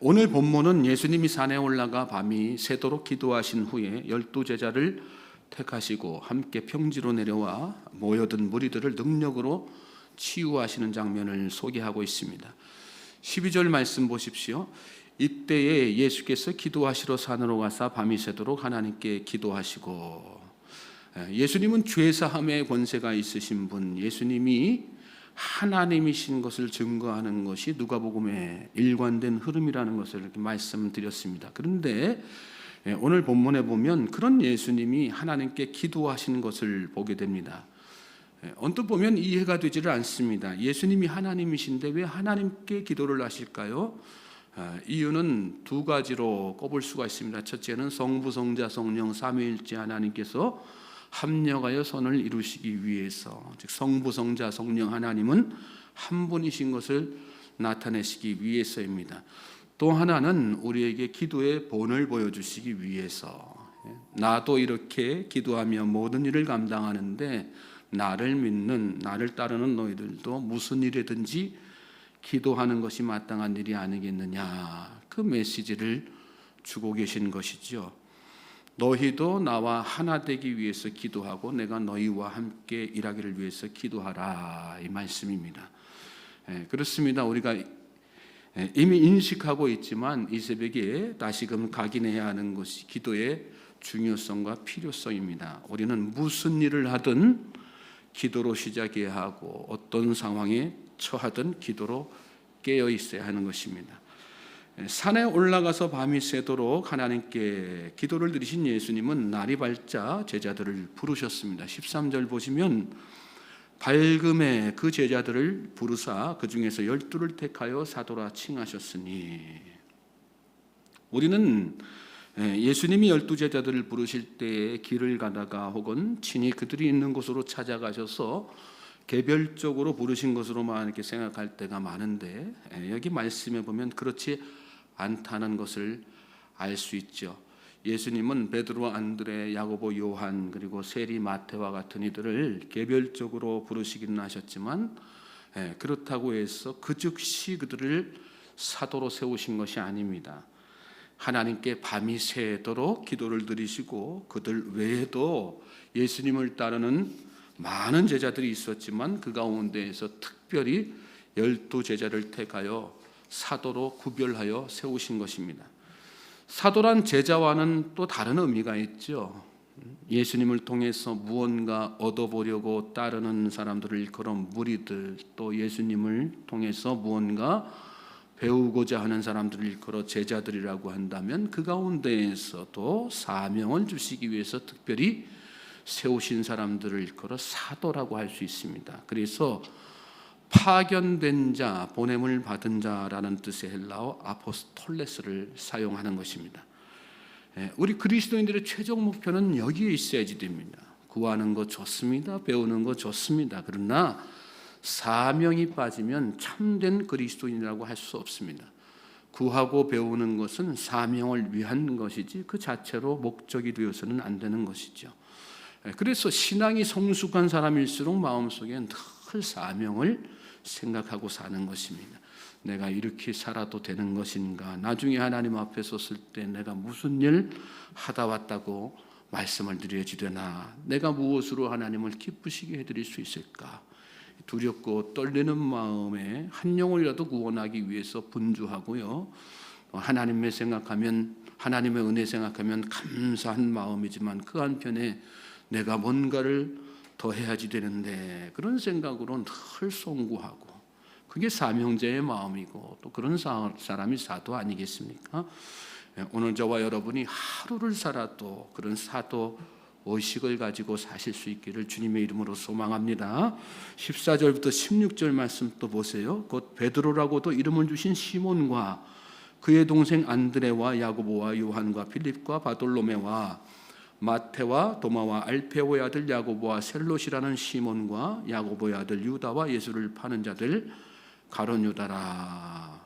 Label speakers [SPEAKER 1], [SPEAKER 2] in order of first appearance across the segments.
[SPEAKER 1] 오늘 본문은 예수님이 산에 올라가 밤이 새도록 기도하신 후에 12제자를 택하시고 함께 평지로 내려와 모여든 무리들을 능력으로 치유하시는 장면을 소개하고 있습니다. 12절 말씀 보십시오. 이때에 예수께서 기도하시러 산으로 가사 밤이 새도록 하나님께 기도하시고, 예수님은 죄사함의 권세가 있으신 분, 예수님이 하나님이신 것을 증거하는 것이 누가복음의 일관된 흐름이라는 것을 이렇게 말씀드렸습니다. 그런데 오늘 본문에 보면 그런 예수님이 하나님께 기도하시는 것을 보게 됩니다. 언뜻 보면 이해가 되지를 않습니다. 예수님이 하나님이신데 왜 하나님께 기도를 하실까요? 이유는 두 가지로 꼽을 수가 있습니다. 첫째는 성부, 성자, 성령 삼위일체 하나님께서 합력하여 선을 이루시기 위해서, 즉 성부, 성자, 성령 하나님은 한 분이신 것을 나타내시기 위해서입니다. 또 하나는 우리에게 기도의 본을 보여주시기 위해서, 나도 이렇게 기도하며 모든 일을 감당하는데 나를 믿는, 나를 따르는 너희들도 무슨 일이든지 기도하는 것이 마땅한 일이 아니겠느냐, 그 메시지를 주고 계신 것이죠. 너희도 나와 하나 되기 위해서 기도하고 내가 너희와 함께 일하기를 위해서 기도하라, 이 말씀입니다. 그렇습니다. 우리가 이미 인식하고 있지만 이 새벽에 다시금 각인해야 하는 것이 기도의 중요성과 필요성입니다. 우리는 무슨 일을 하든 기도로 시작해야 하고 어떤 상황에 처하든 기도로 깨어 있어야 하는 것입니다. 산에 올라가서 밤이 새도록 하나님께 기도를 드리신 예수님은 날이 밝자 제자들을 부르셨습니다. 13절 보시면 밝음에 그 제자들을 부르사 그 중에서 12를 택하여 사도라 칭하셨으니, 우리는 예수님이 12제자들을 부르실 때 길을 가다가 혹은 친히 그들이 있는 곳으로 찾아가셔서 개별적으로 부르신 것으로만 이렇게 생각할 때가 많은데, 여기 말씀에 보면 그렇지 않다는 것을 알 수 있죠. 예수님은 베드로, 안드레, 야고보, 요한 그리고 세리, 마태와 같은 이들을 개별적으로 부르시기는 하셨지만, 그렇다고 해서 그 즉시 그들을 사도로 세우신 것이 아닙니다. 하나님께 밤이 새도록 기도를 드리시고 그들 외에도 예수님을 따르는 많은 제자들이 있었지만 그 가운데에서 특별히 12제자를 택하여 사도로 구별하여 세우신 것입니다. 사도란 제자와는 또 다른 의미가 있죠. 예수님을 통해서 무언가 얻어보려고 따르는 사람들을 일컬어 무리들, 또 예수님을 통해서 무언가 배우고자 하는 사람들을 일컬어 제자들이라고 한다면 그 가운데에서도 사명을 주시기 위해서 특별히 세우신 사람들을 일컬어 사도라고 할 수 있습니다. 그래서 파견된 자, 보냄을 받은 자라는 뜻의 헬라어 아포스톨레스를 사용하는 것입니다. 우리 그리스도인들의 최종 목표는 여기에 있어야지 됩니다. 구하는 거 좋습니다. 배우는 거 좋습니다. 그러나 사명이 빠지면 참된 그리스도인이라고 할 수 없습니다. 구하고 배우는 것은 사명을 위한 것이지 그 자체로 목적이 되어서는 안 되는 것이죠. 그래서 신앙이 성숙한 사람일수록 마음속에 늘 사명을 생각하고 사는 것입니다. 내가 이렇게 살아도 되는 것인가? 나중에 하나님 앞에 섰을 때 내가 무슨 일 하다 왔다고 말씀을 드려지려나? 내가 무엇으로 하나님을 기쁘시게 해드릴 수 있을까? 두렵고 떨리는 마음에 한 영혼이라도 구원하기 위해서 분주하고요. 하나님의 생각하면, 하나님의 은혜 생각하면 감사한 마음이지만 그 한편에 내가 뭔가를 더 해야지 되는데 그런 생각으로 늘 송구하고, 그게 사명자의 마음이고 또 그런 사람이 사도 아니겠습니까? 오늘 저와 여러분이 하루를 살아도 그런 사도 의식을 가지고 사실 수 있기를 주님의 이름으로 소망합니다. 14절부터 16절 말씀 또 보세요. 곧 베드로라고도 이름을 주신 시몬과 그의 동생 안드레와 야고보와 요한과 필립과 바돌로메와 마태와 도마와 알페오의 아들 야고보와 셀롯이라는 시몬과 야고보의 아들 유다와 예수를 파는 자들 가룟 유다라.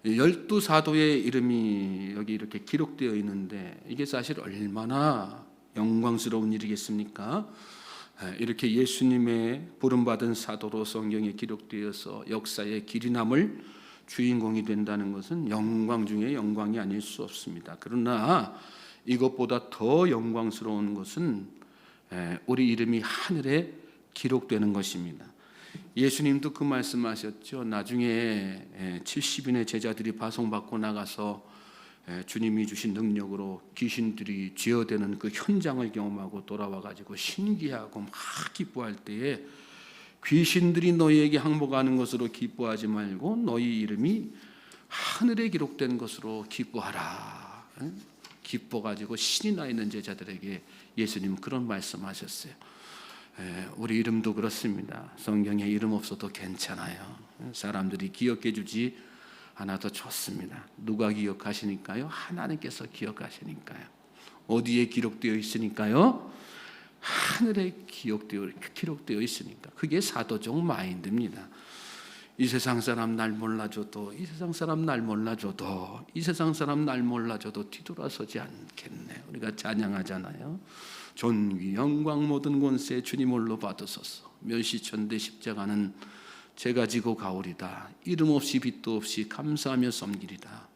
[SPEAKER 1] 12사도의 이름이 여기 이렇게 기록되어 있는데 이게 사실 얼마나 영광스러운 일이겠습니까? 이렇게 예수님의 부름받은 사도로 성경에 기록되어서 역사의 길이 남을 주인공이 된다는 것은 영광 중에 영광이 아닐 수 없습니다. 그러나 이것보다 더 영광스러운 것은 우리 이름이 하늘에 기록되는 것입니다. 예수님도 그 말씀하셨죠. 나중에 70인의 제자들이 파송받고 나가서 주님이 주신 능력으로 귀신들이 제어되는 그 현장을 경험하고 돌아와가지고 신기하고 막 기뻐할 때에 귀신들이 너희에게 항복하는 것으로 기뻐하지 말고 너희 이름이 하늘에 기록된 것으로 기뻐하라. 기뻐가지고 신이 나 있는 제자들에게 예수님 그런 말씀하셨어요. 우리 이름도 그렇습니다. 성경에 이름 없어도 괜찮아요. 사람들이 기억해 주지 않아도 좋습니다. 누가 기억하시니까요? 하나님께서 기억하시니까요. 어디에 기록되어 있으니까요? 하늘에 기록되어 있으니까. 그게 사도적 마인드입니다. 이 세상 사람 날 몰라줘도, 이 세상 사람 날 몰라줘도, 이 세상 사람 날 몰라줘도 뒤돌아서지 않겠네. 우리가 찬양하잖아요. 존귀 영광 모든 권세 주님 홀로 받으소서. 멸시천대 십자가는 제가 지고 가오리다. 이름 없이 빛도 없이 감사하며 섬기리다.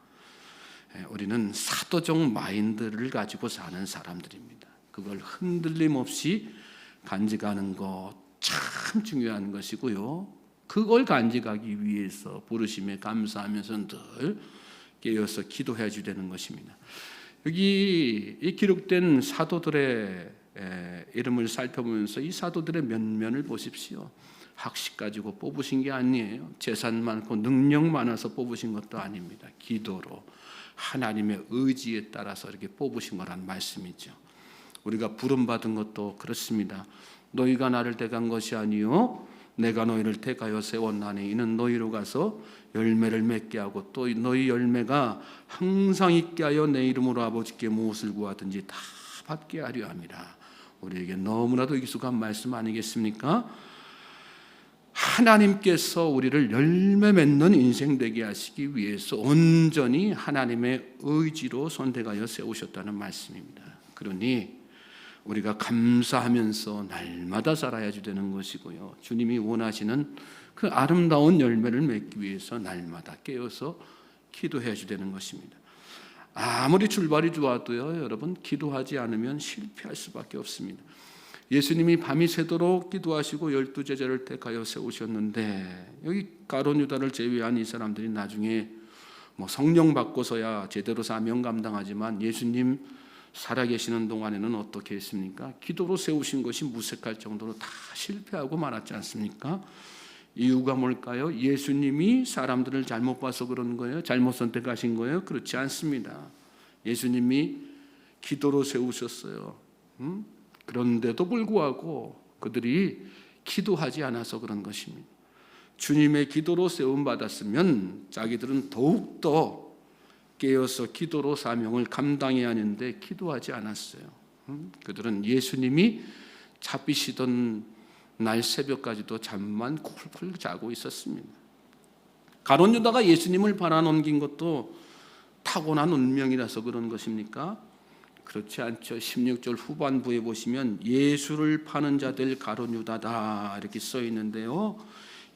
[SPEAKER 1] 우리는 사도적 마인드를 가지고 사는 사람들입니다. 그걸 흔들림 없이 간직하는 것 참 중요한 것이고요. 그걸 간직하기 위해서 부르심에 감사하면서 늘 깨어서 기도해 주되는 것입니다. 여기 이 기록된 사도들의 이름을 살펴보면서 이 사도들의 면면을 보십시오. 학식 가지고 뽑으신 게 아니에요. 재산 많고 능력 많아서 뽑으신 것도 아닙니다. 기도로 하나님의 의지에 따라서 이렇게 뽑으신 거란 말씀이죠. 우리가 부름받은 것도 그렇습니다. 너희가 나를 택한 것이 아니요 내가 너희를 택하여 세웠나니 이는 너희로 가서 열매를 맺게 하고 또 너희 열매가 항상 있게 하여 내 이름으로 아버지께 무엇을 구하든지 다 받게 하려 함이라. 우리에게 너무나도 익숙한 말씀 아니겠습니까? 하나님께서 우리를 열매 맺는 인생 되게 하시기 위해서 온전히 하나님의 의지로 선택하여 세우셨다는 말씀입니다. 그러니 우리가 감사하면서 날마다 살아야지 되는 것이고요. 주님이 원하시는 그 아름다운 열매를 맺기 위해서 날마다 깨어서 기도해야지 되는 것입니다. 아무리 출발이 좋아도요, 여러분 기도하지 않으면 실패할 수밖에 없습니다. 예수님이 밤이 새도록 기도하시고 12제자를 택하여 세우셨는데 여기 가룟 유다를 제외한 이 사람들이 나중에 성령 받고서야 제대로 사명 감당하지만 예수님 살아계시는 동안에는 어떻게 했습니까? 기도로 세우신 것이 무색할 정도로 다 실패하고 말았지 않습니까? 이유가 뭘까요? 예수님이 사람들을 잘못 봐서 그런 거예요? 잘못 선택하신 거예요? 그렇지 않습니다. 예수님이 기도로 세우셨어요. 그런데도 불구하고 그들이 기도하지 않아서 그런 것입니다. 주님의 기도로 세움받았으면 자기들은 더욱더 깨어서 기도로 사명을 감당해야 하는데 기도하지 않았어요. 그들은 예수님이 잡히시던 날 새벽까지도 잠만 쿨쿨 자고 있었습니다. 가룟 유다가 예수님을 팔아넘긴 것도 타고난 운명이라서 그런 것입니까? 그렇지 않죠. 16절 후반부에 보시면 예수를 파는 자들 가룟 유다다 이렇게 써 있는데요.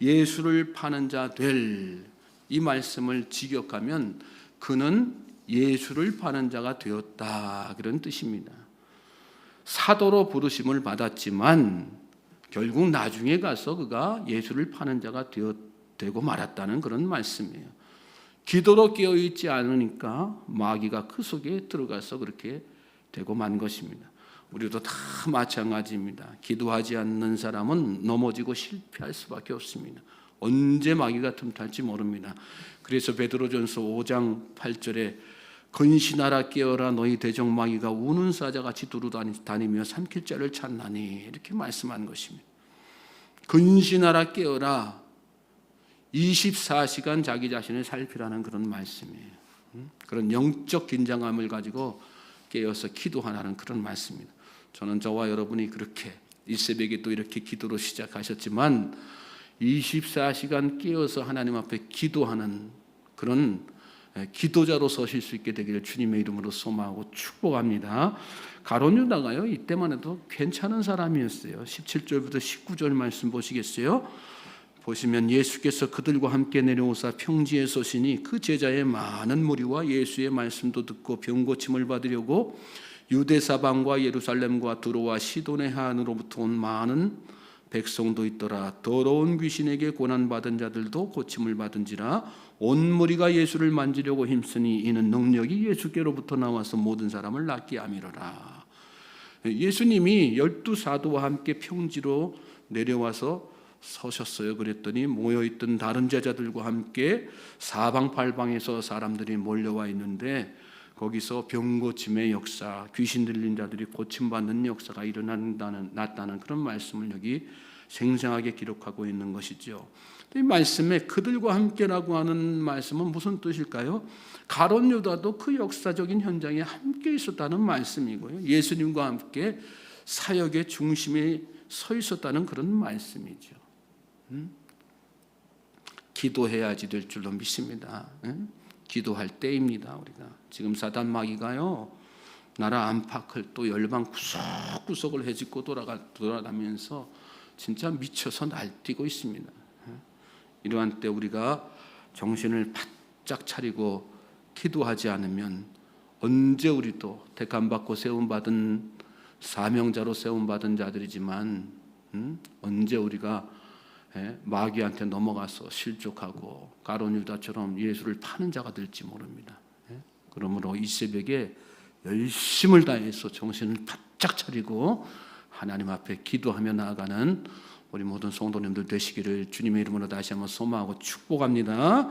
[SPEAKER 1] 예수를 파는 자들 이 말씀을 직역하면 그는 예수를 파는 자가 되었다 그런 뜻입니다. 사도로 부르심을 받았지만 결국 나중에 가서 그가 예수를 파는 자가 되고 말았다는 그런 말씀이에요. 기도로 깨어있지 않으니까 마귀가 그 속에 들어가서 그렇게 되고 만 것입니다. 우리도 다 마찬가지입니다. 기도하지 않는 사람은 넘어지고 실패할 수밖에 없습니다. 언제 마귀가 틈탈지 모릅니다. 그래서 베드로전서 5장 8절에 근신하라 깨어라 너희 대적 마귀가 우는 사자같이 두루다니며 삼킬 자를 찾나니 이렇게 말씀한 것입니다. 근신하라 깨어라 24시간 자기 자신을 살피라는 그런 말씀이에요. 그런 영적 긴장감을 가지고 깨어서 기도하라는 그런 말씀입니다. 저는 저와 여러분이 그렇게 이 새벽에 또 이렇게 기도로 시작하셨지만 24시간 깨어서 하나님 앞에 기도하는 그런 기도자로 서실 수 있게 되기를 주님의 이름으로 소망하고 축복합니다. 가룟 유다가요 이때만 해도 괜찮은 사람이었어요. 17절부터 19절 말씀 보시겠어요? 보시면 예수께서 그들과 함께 내려오사 평지에 서시니 그 제자의 많은 무리와 예수의 말씀도 듣고 병 고침을 받으려고 유대 사방과 예루살렘과 두로와 시돈의 한으로부터 온 많은 백성도 있더라. 더러운 귀신에게 고난받은 자들도 고침을 받은지라. 온 무리가 예수를 만지려고 힘쓰니 이는 능력이 예수께로부터 나와서 모든 사람을 낫게 함이로라. 예수님이 12사도와 함께 평지로 내려와서 서셨어요. 그랬더니 모여있던 다른 제자들과 함께 사방팔방에서 사람들이 몰려와 있는데 거기서 병고침의 역사, 귀신 들린 자들이 고침받는 역사가 났다는 그런 말씀을 여기 생생하게 기록하고 있는 것이죠. 이 말씀에 그들과 함께라고 하는 말씀은 무슨 뜻일까요? 가룟 유다도 그 역사적인 현장에 함께 있었다는 말씀이고요. 예수님과 함께 사역의 중심에 서 있었다는 그런 말씀이죠. 기도해야지 될 줄로 믿습니다. 기도할 때입니다. 우리가 지금 사단 마귀가요 나라 안팎을 또 열방 구석구석을 헤집고 돌아다니면서 진짜 미쳐서 날뛰고 있습니다. 이러한 때 우리가 정신을 바짝 차리고 기도하지 않으면 언제 우리도 택함받고 세움받은 사명자로 세움받은 자들이지만 언제 우리가 마귀한테 넘어가서 실족하고 가룟 유다처럼 예수를 파는 자가 될지 모릅니다. 그러므로 이 새벽에 열심을 다해서 정신을 바짝 차리고 하나님 앞에 기도하며 나아가는 우리 모든 성도님들 되시기를 주님의 이름으로 다시 한번 소망하고 축복합니다.